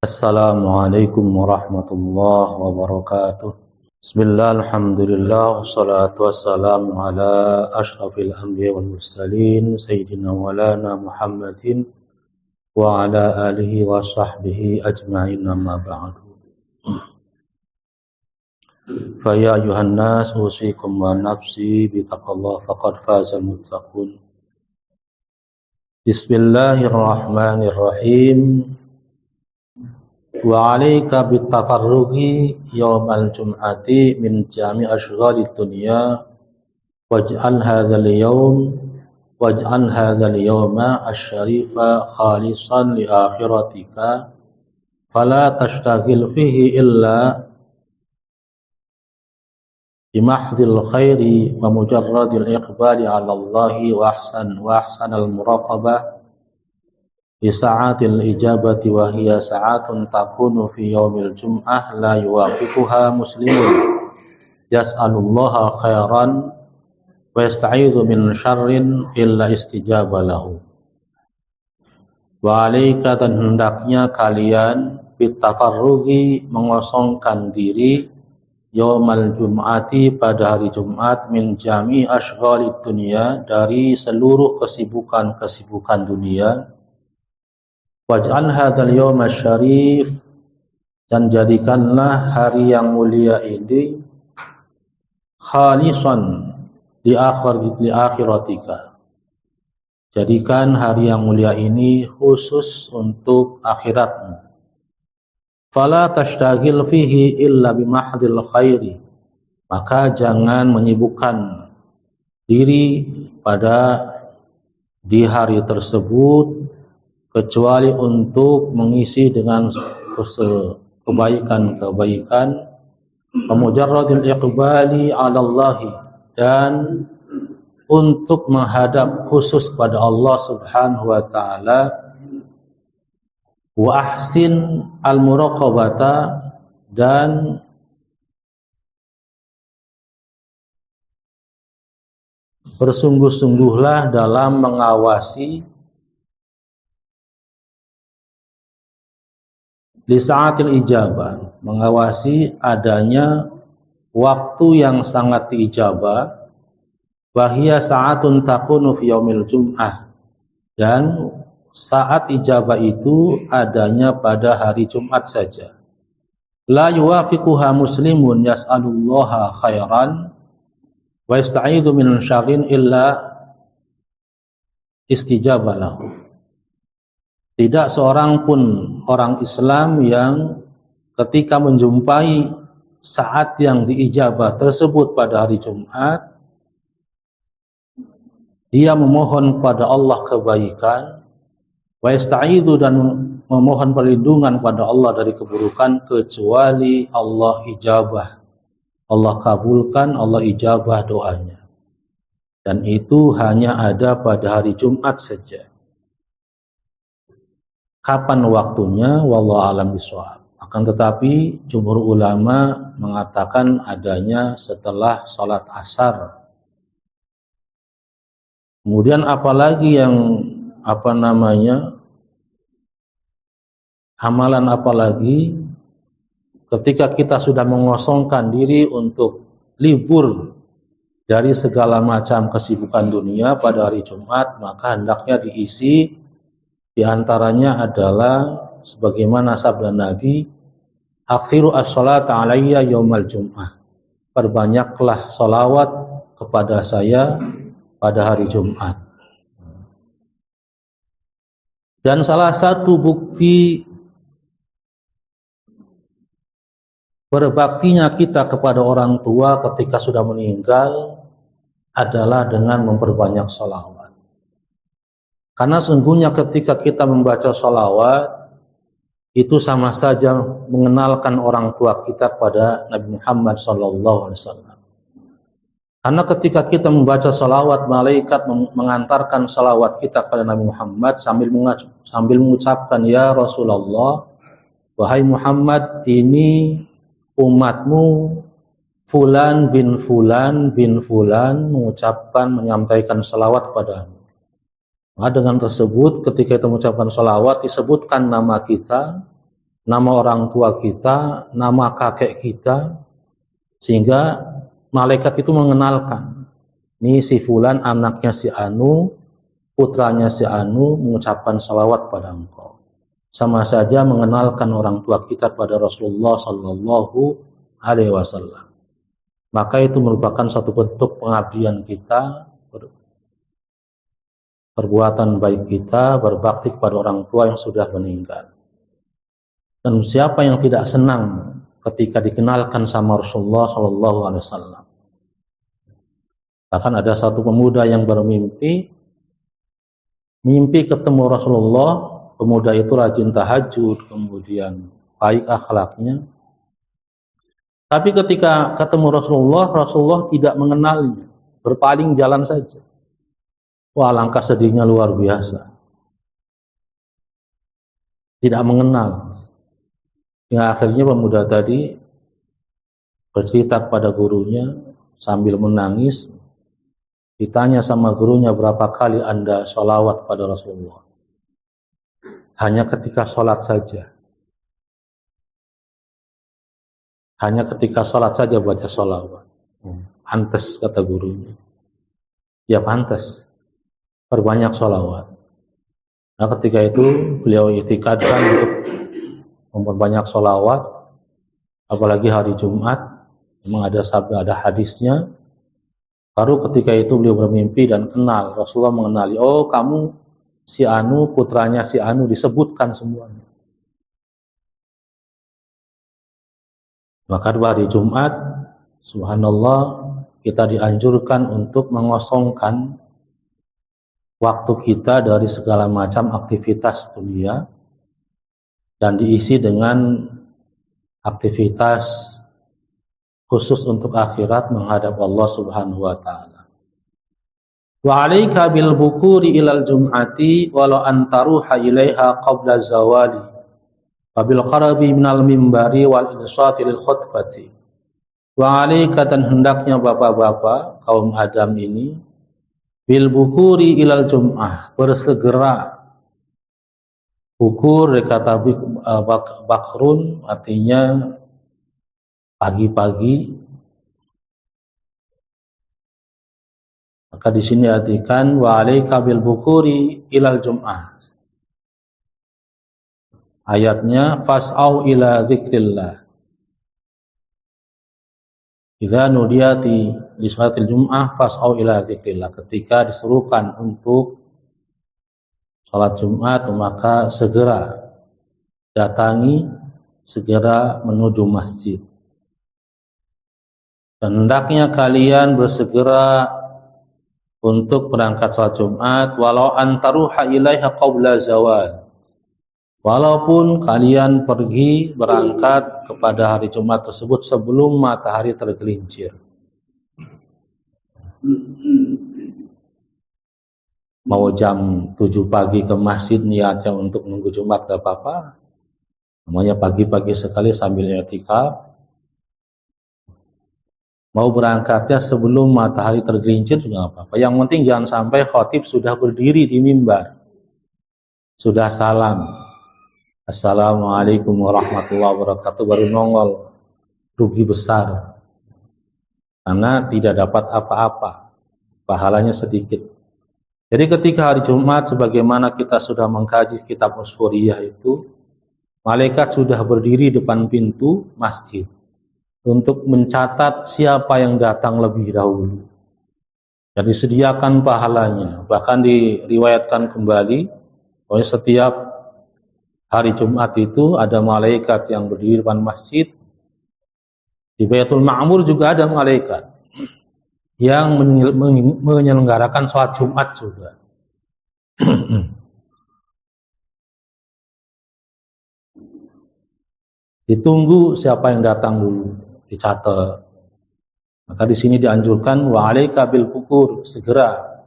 Assalamualaikum warahmatullahi wabarakatuh. Bismillah, alhamdulillah, wassalatu wassalamu ala ashrafil anbiya wal mursalin Sayyidina walana Muhammadin wa ala alihi wa sahbihi ajma'in, amma ba'du. Faya ayuhan nas, usikum wa nafsi bitaqallah faqad fazal muttaqun. Bismillahirrahmanirrahim. Wa alaika bitafarruhi yawmal jum'ati min jami' ashghali dunya waj'al hadzal yawma asy-syarifa khalisan li akhiratika fala tashtagil fihi illa bimahdhil khairi wa mujarradil iqbali 'ala Allahi wa ahsanal muraqabah di sa'atil ijabati wa hiya sa'atun takunu fi yaumil jum'ah la yuwafiquha muslimun yas'alullaha khairan wa yasta'idhu min syarrin illa istijaba lahu. Wa alaika, dan hendaknya kalian bitafarruhi, mengosongkan diri, yaumal jum'ati, pada hari Jumat, min jami' ashghalid dunya, dari seluruh kesibukan dunia. Waj'al hadzal yawma syarif, dan jadikanlah hari yang mulia ini khalisan li akhiratika. Jadikan hari yang mulia ini khusus untuk akhiratmu. Fala tashtagil fihi illa bimahdil khairi, maka jangan menyibukkan diri di hari tersebut kecuali untuk mengisi dengan kebaikan, mujarradil iqbali 'ala Allahi, dan untuk menghadap khusus pada Allah Subhanahu wa taala, wa ahsin al muraqabata, dan bersungguh-sungguhlah dalam mengawasi li sa'atil ijabah, mengawasi adanya waktu yang sangat diijabah, wahia sa'atun takunu fi yaumil jum'ah, dan saat ijabah itu adanya pada hari Jumat saja. La yuwafiquha muslimun yas'alullaha khairan wa yasta'idhu min syarrin illa istijaba lahu. Tidak seorang pun orang Islam yang ketika menjumpai saat yang diijabah tersebut pada hari Jumat, dia memohon kepada Allah kebaikan, wa yasta'idzu, dan memohon perlindungan pada Allah dari keburukan, kecuali Allah ijabah, Allah kabulkan, Allah ijabah doanya. Dan itu hanya ada pada hari Jumat saja. Kapan waktunya? Wallahu a'lam bishawab. Akan tetapi jumhur ulama mengatakan adanya setelah salat asar. Kemudian apalagi yang amalan apalagi ketika kita sudah mengosongkan diri untuk libur dari segala macam kesibukan dunia pada hari Jumat, maka hendaknya diisi. Di antaranya adalah sebagaimana sabda Nabi, aksiru as-salata alayya yaumal jum'ah, perbanyaklah salawat kepada saya pada hari Jumat. Dan salah satu bukti berbaktinya kita kepada orang tua ketika sudah meninggal adalah dengan memperbanyak salawat. Karena sungguhnya ketika kita membaca sholawat, itu sama saja mengenalkan orang tua kita pada Nabi Muhammad SAW. Karena ketika kita membaca sholawat, malaikat mengantarkan sholawat kita kepada Nabi Muhammad sambil mengucapkan, ya Rasulullah, wahai Muhammad, ini umatmu Fulan bin Fulan menyampaikan sholawat padamu. Maka dengan tersebut ketika kita mengucapkan sholawat disebutkan nama kita, nama orang tua kita, nama kakek kita, sehingga malaikat itu mengenalkan, ini si fulan anaknya si Anu, putranya si Anu mengucapkan salawat pada engkau. Sama saja mengenalkan orang tua kita pada Rasulullah Sallallahu Alaihi Wasallam. Maka itu merupakan satu bentuk pengabdian kita, perbuatan baik kita, berbakti kepada orang tua yang sudah meninggal. Dan siapa yang tidak senang ketika dikenalkan sama Rasulullah Sallallahu Alaihi Wasallam? Bahkan ada satu pemuda yang bermimpi, mimpi ketemu Rasulullah. Pemuda itu rajin tahajud, kemudian baik akhlaknya. Tapi ketika ketemu Rasulullah, Rasulullah tidak mengenalnya, berpaling jalan saja. Wah, langkah sedihnya luar biasa. Tidak mengenal. Yang akhirnya pemuda tadi bercerita kepada gurunya sambil menangis. Ditanya sama gurunya, berapa kali Anda sholawat pada Rasulullah? Hanya ketika sholat saja. Hanya ketika sholat saja baca sholawat. Pantas, kata gurunya. Ya pantas. Perbanyak sholawat. Nah ketika itu beliau itikadkan untuk memperbanyak sholawat. Apalagi hari Jumat. Memang ada sabda, ada hadisnya. Baru ketika itu beliau bermimpi dan kenal. Rasulullah mengenali, oh kamu si Anu, putranya si Anu, disebutkan semuanya. Maka hari Jumat, subhanallah, kita dianjurkan untuk mengosongkan waktu kita dari segala macam aktivitas dunia dan diisi dengan aktivitas khusus untuk akhirat menghadap Allah Subhanahu wa taala. Wa 'alaika bil bukuri ilal jum'ati walau antaruha ilaiha qabla zawali wa bil qarabi minal mimbari wal insati lil khutbati. Wa 'alaika, dan hendaknya bapak-bapak kaum Adam ini, bil bukuri ilal jum'ah, bersegera. Bukur kata bakrun artinya pagi-pagi. Maka di sini artikan wa 'alaika bil bukuri ilal jum'ah. Ayatnya fas'au ila dzikrillah. Idza nudiyati li salatil jum'ah fas'au ila dzikrillah. Ketika diserukan untuk salat Jumat, maka segera datangi, segera menuju masjid. Dan hendaknya kalian bersegera untuk berangkat salat Jumat walau antaruha ilaiha qabla zawal. Walaupun kalian pergi berangkat kepada hari Jumat tersebut sebelum matahari tergelincir. Mau jam 7 pagi ke masjid niatnya untuk nunggu Jumat gak apa-apa. Namanya pagi-pagi sekali sambil i'tikaf. Mau berangkatnya sebelum matahari tergelincir juga apa-apa. Yang penting jangan sampai khotib sudah berdiri di mimbar, sudah salam, assalamualaikum warahmatullahi wabarakatuh, baru nongol, rugi besar. Karena tidak dapat apa-apa, pahalanya sedikit. Jadi ketika hari Jumat, sebagaimana kita sudah mengkaji kitab Usfuriyah itu, malaikat sudah berdiri depan pintu masjid untuk mencatat siapa yang datang lebih dahulu. Jadi sediakan pahalanya. Bahkan diriwayatkan kembali bahwa setiap hari Jumat itu ada malaikat yang berdiri depan masjid. Di Baitul Ma'mur juga ada malaikat yang menyelenggarakan sholat Jumat juga. Ditunggu siapa yang datang dulu, dicatat. Maka di sini dianjurkan wa 'alaika bil bukur, segera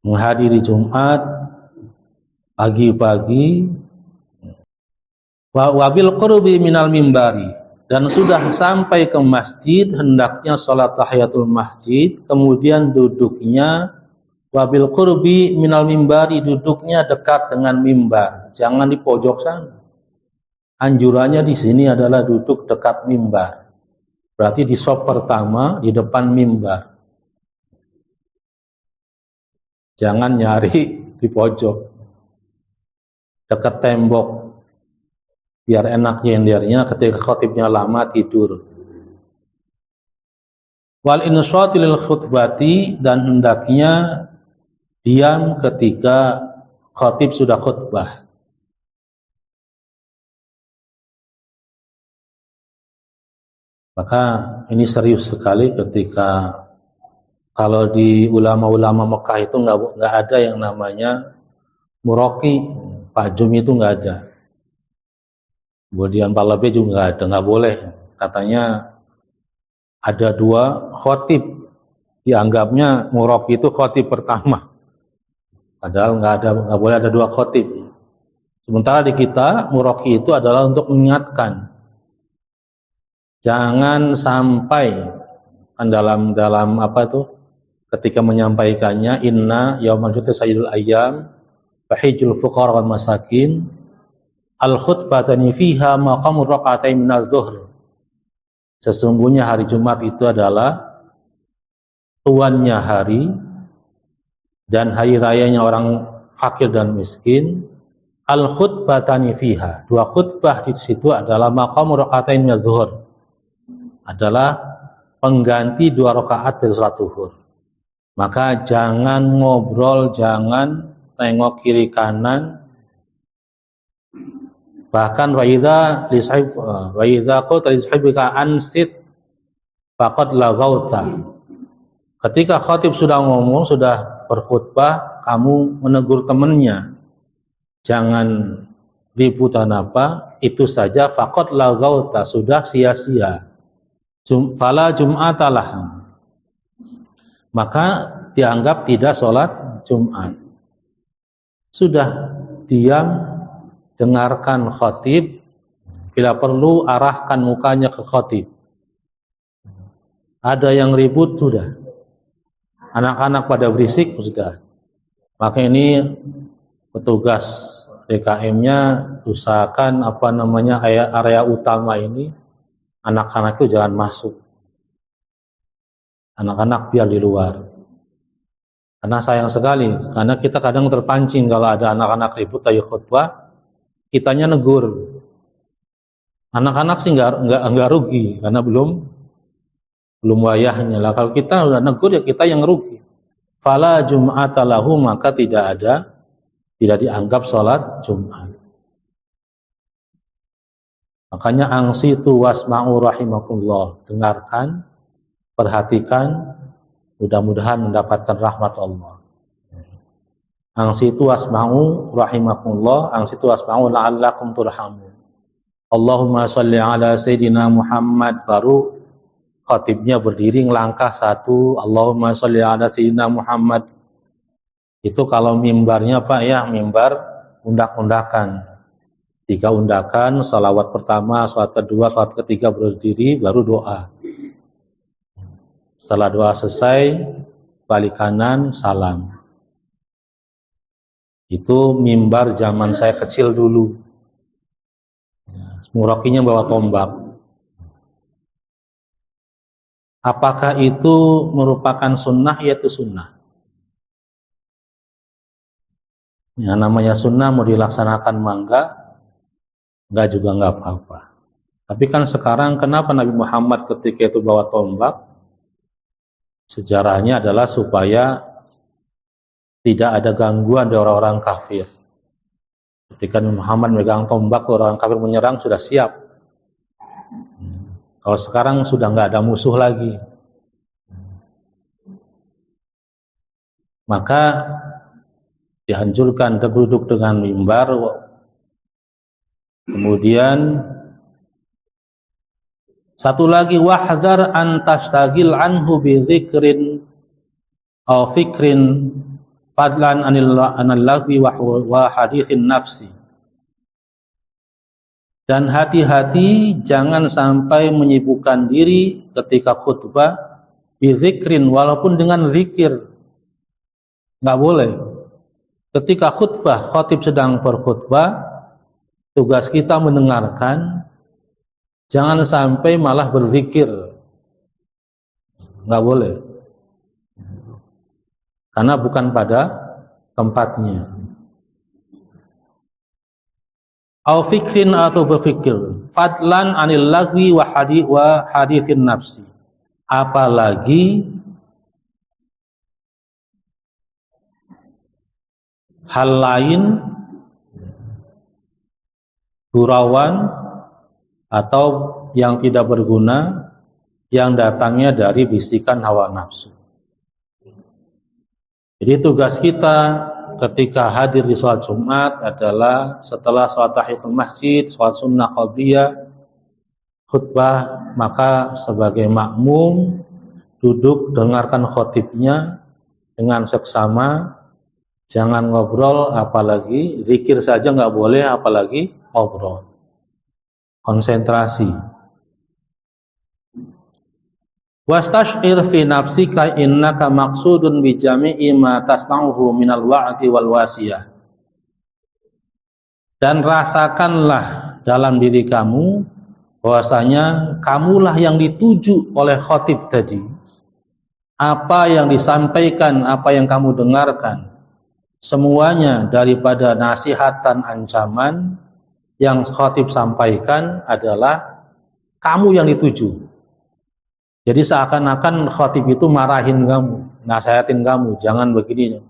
menghadiri Jumat pagi-pagi. Wa bil qurbi minal mimbari, dan sudah sampai ke masjid hendaknya salat tahiyatul masjid, kemudian duduknya Wabil qurbi minal mimbari, duduknya dekat dengan mimbar, jangan di pojok sana. Anjurannya di sini adalah duduk dekat mimbar. Berarti di sop pertama di depan mimbar. Jangan nyari di pojok, dekat tembok, biar enak nyendernya ketika khotibnya lama tidur. Wal insati lil khutbati, dan hendaknya diam ketika khatib sudah khutbah. Maka ini serius sekali ketika kalau di ulama-ulama Mekah itu nggak ada yang namanya muraqi, Pak Jum itu nggak ada. Kemudian Pak Lebe juga nggak boleh. Katanya ada 2 khatib, dianggapnya muraqi itu khatib pertama. Padahal nggak boleh ada 2 khatib. Sementara di kita muraqi itu adalah untuk mengingatkan. Jangan sampai dalam apa itu ketika menyampaikannya, inna yaumal fitri sayyidul ayyam fahijul fuqara wal masakin al khutbatani fiha maqamur raq'atain minadh dhuhr. Sesungguhnya hari Jumat itu adalah tuannya hari dan hari rayanya orang fakir dan miskin. Al khutbatani fiha, 2 khutbah di situ adalah maqamur raq'atain minadh dhuhr, adalah pengganti 2 rakaat dari salat zuhur. Maka jangan ngobrol, jangan tengok kiri kanan. Bahkan wa idza qulta li sahibika ansit faqad laghauta. Ketika khatib sudah ngomong, sudah berkhutbah, kamu menegur temannya, jangan ributan apa, itu saja faqad laghauta, sudah sia-sia. Fala jum'atalah, maka dianggap tidak sholat Jumat. Sudah diam, dengarkan khatib, bila perlu arahkan mukanya ke khatib. Ada yang ribut, sudah. Anak-anak pada berisik, sudah. Maka ini petugas DKM-nya usahakan area utama ini anak-anak itu jangan masuk. Anak-anak biar di luar. Karena sayang sekali, karena kita kadang terpancing kalau ada anak-anak ribut ayo khutbah, kitanya negur. Anak-anak sih nggak rugi karena belum wayahnya lah. Kalau kita udah negur ya kita yang rugi. Fala jum'ata lahu, maka tidak dianggap sholat Jumat. Makanya angsitu wasma'u rahimakumullah, dengarkan, perhatikan, mudah-mudahan mendapatkan rahmat Allah. Angsitu wasma'u rahimakumullah, angsitu wasma'u la'allakum turhamun. Allahumma sholli ala sayyidina Muhammad, baru khatibnya berdiri ngelangkah 1, Allahumma sholli ala sayyidina Muhammad. Itu kalau mimbarnya Pak ya, mimbar undak-undakan. 3 undakan, salawat pertama, salawat kedua, salawat ketiga berdiri, baru doa. Setelah doa selesai, balik kanan, salam. Itu mimbar zaman saya kecil dulu. Muraqinya bawa tombak. Apakah itu merupakan sunnah? Yaitu sunnah. Ya, namanya sunnah mau dilaksanakan mangga, enggak juga enggak apa-apa. Tapi kan sekarang kenapa Nabi Muhammad ketika itu bawa tombak? Sejarahnya adalah supaya tidak ada gangguan dari orang-orang kafir. Ketika Nabi Muhammad megang tombak, orang kafir menyerang sudah siap. Kalau sekarang sudah enggak ada musuh lagi. Maka dianjurkan duduk dengan mimbar. Kemudian satu lagi, wahdhar an tastagil anhu bi dzikrin aw fikrin fadlan anil lagwi wa haditsin nafsi. Dan hati-hati jangan sampai menyibukkan diri ketika khutbah bi dzikrin, walaupun dengan zikir. nggak boleh. Ketika khutbah, khatib sedang berkhutbah, tugas kita mendengarkan, jangan sampai malah berzikir, nggak boleh, karena bukan pada tempatnya. Au fikrin atau berfikir, fadlan anil lagwi wa hadithin nafsi, apalagi hal lain, gurauan atau yang tidak berguna yang datangnya dari bisikan hawa nafsu. Jadi tugas kita ketika hadir di sholat Jumat adalah setelah sholat tahiyatul masjid, sholat sunnah qabliyah, khutbah, maka sebagai makmum duduk dengarkan khatibnya dengan seksama, jangan ngobrol, apalagi zikir saja nggak boleh, apalagi ngobrol. Konsentrasi. Wastash'ir fi nafsika innaka maqsudun bi jami'i ma tasma'uhu minal wa'di wal wasiyah. Dan rasakanlah dalam diri kamu bahwasanya kamulah yang dituju oleh khatib tadi. Apa yang disampaikan, apa yang kamu dengarkan, semuanya daripada nasihat dan ancaman yang khatib sampaikan adalah kamu yang dituju. Jadi seakan-akan khatib itu marahin kamu, nasihatin kamu, jangan begini.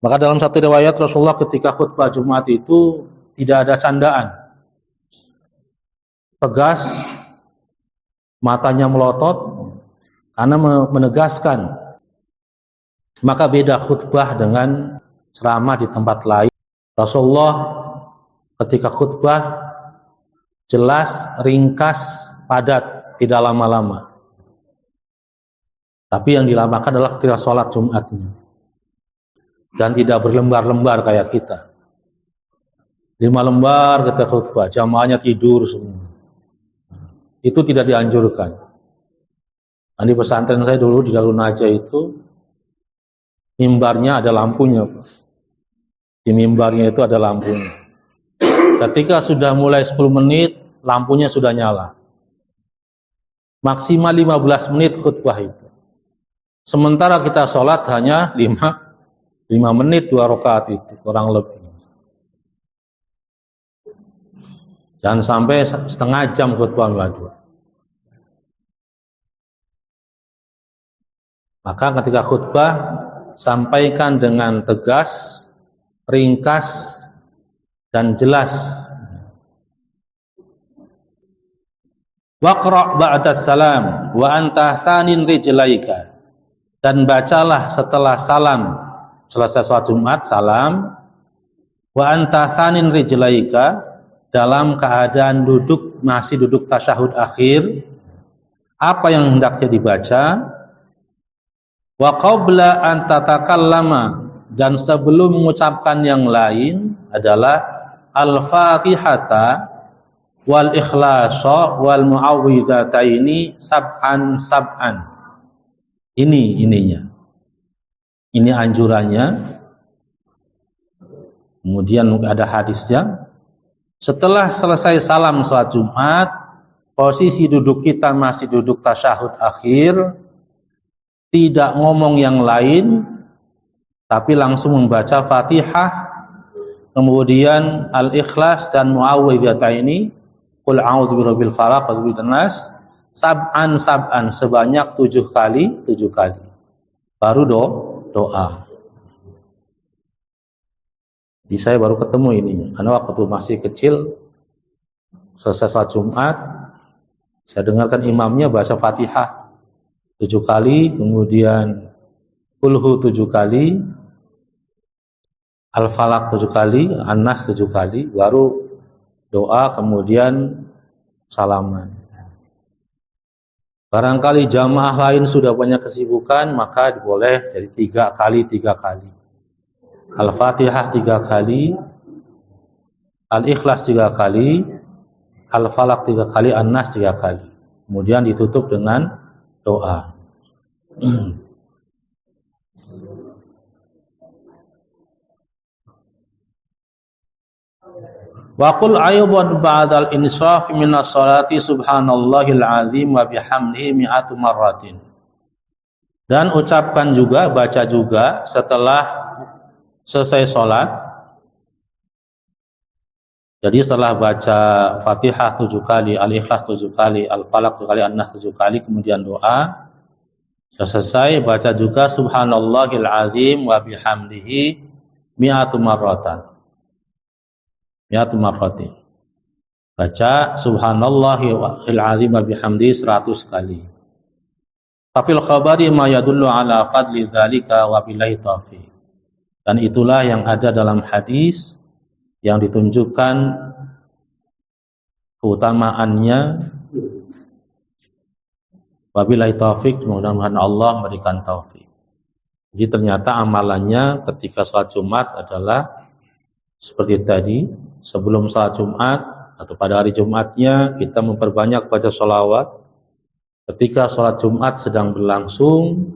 Maka dalam satu riwayat Rasulullah ketika khutbah Jumat itu tidak ada candaan. Tegas, matanya melotot, karena menegaskan. Maka beda khutbah dengan ceramah di tempat lain. Rasulullah ketika khutbah jelas, ringkas, padat, tidak lama-lama. Tapi yang dilamakan adalah ketika sholat Jumatnya. Dan tidak berlembar-lembar kayak kita. 5 lembar ketika khutbah, jamaahnya tidur semua. Itu tidak dianjurkan. Nah, di pesantren saya dulu di Darul Najah itu, mimbarnya ada lampunya. Di mimbarnya itu ada lampunya. Ketika sudah mulai 10 menit, lampunya sudah nyala. Maksimal 15 menit khutbah itu. Sementara kita sholat hanya 5 menit 2 rakaat itu, kurang lebih. Jangan sampai setengah jam khutbah dua. Maka ketika khutbah, sampaikan dengan tegas, ringkas, dan jelas. Waqra' ba'da salam wa anta thanin rijlaika. Dan bacalah setelah salam, selesai sholat Jumat, salam, wa anta thanin rijlaika, dalam keadaan duduk, masih duduk tasyahud akhir, apa yang hendaknya dibaca, wa qabla an tatakallama, dan sebelum mengucapkan yang lain adalah al-fatihata wal ikhlasa wal mu'awwidhataini sab'an. Ininya. Ini anjurannya. Kemudian ada hadisnya. Setelah selesai salam salat Jumat, posisi duduk kita masih duduk tasyahud akhir, tidak ngomong yang lain, tapi langsung membaca Fatihah, kemudian Al-Ikhlas dan Mu'awwidhataini, Qul a'udzu birabbil falaq wa birabbin nas, sab'an sebanyak 7 kali, baru doa. Jadi saya baru ketemu ini, karena waktu masih kecil, selesai sholat Jumat, saya dengarkan imamnya baca Fatihah 7 kali, kemudian Qulhu 7 kali, Al-Falaq 7 kali, An-Nas 7 kali, baru doa, kemudian salaman. Barangkali jamaah lain sudah banyak kesibukan, maka boleh dari 3 kali. Al-Fatihah 3 kali, Al-Ikhlas 3 kali, Al-Falaq 3 kali, An-Nas 3 kali. Kemudian ditutup dengan doa. Wa qul aydan ba'dal insaf minas salati subhanallahil azim wa bihamdihi mi'atu marratin. Dan ucapkan juga, baca juga setelah selesai sholat. Jadi setelah baca Fatihah 7 kali, Al-Ikhlas 7 kali, Al-Falaq 7 kali, An-Nas 7 kali, kemudian doa. Selesai baca juga subhanallahil azim wa bihamdihi mi'atu marratan. Mi'atu marratin. Baca subhanallahil azim wa bihamdihi 100 kali. Fafil khabari ma yadullu ala fadli dzalika wa billahi taufiq. Dan itulah yang ada dalam hadis yang ditunjukkan keutamaannya. Wabillahi taufik, mudah-mudahan Allah memberikan taufik. Jadi ternyata amalannya ketika sholat Jumat adalah seperti tadi, sebelum sholat Jumat atau pada hari Jumatnya kita memperbanyak baca sholawat. Ketika sholat Jumat sedang berlangsung,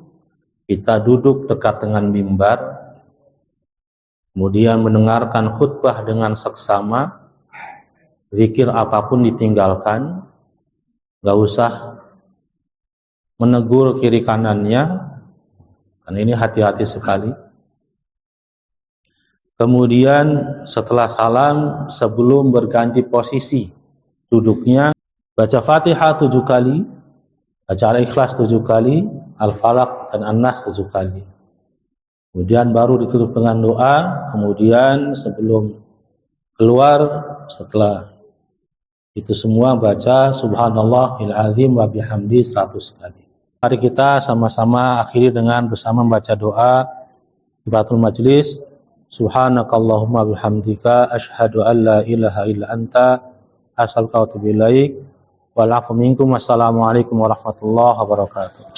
kita duduk dekat dengan mimbar, kemudian mendengarkan khutbah dengan seksama, zikir apapun ditinggalkan, gak usah menegur kiri kanannya, karena ini hati-hati sekali. Kemudian setelah salam, sebelum berganti posisi duduknya, baca Fatihah 7 kali, baca Al-Ikhlas 7 kali, Al-Falaq dan An-Nas 7 kali. Kemudian baru ditutup dengan doa, kemudian sebelum keluar, setelah itu semua baca subhanallahil azim wa bihamdi 100 kali. Mari kita sama-sama akhiri dengan bersama membaca doa Kifaratul Majlis. Subhanakallahumma bihamdika asyhadu an la ilaha illa anta astaghfiruka wa atubu ilaik. Wal 'afwu minkum. Wassalamualaikum warahmatullahi wabarakatuh.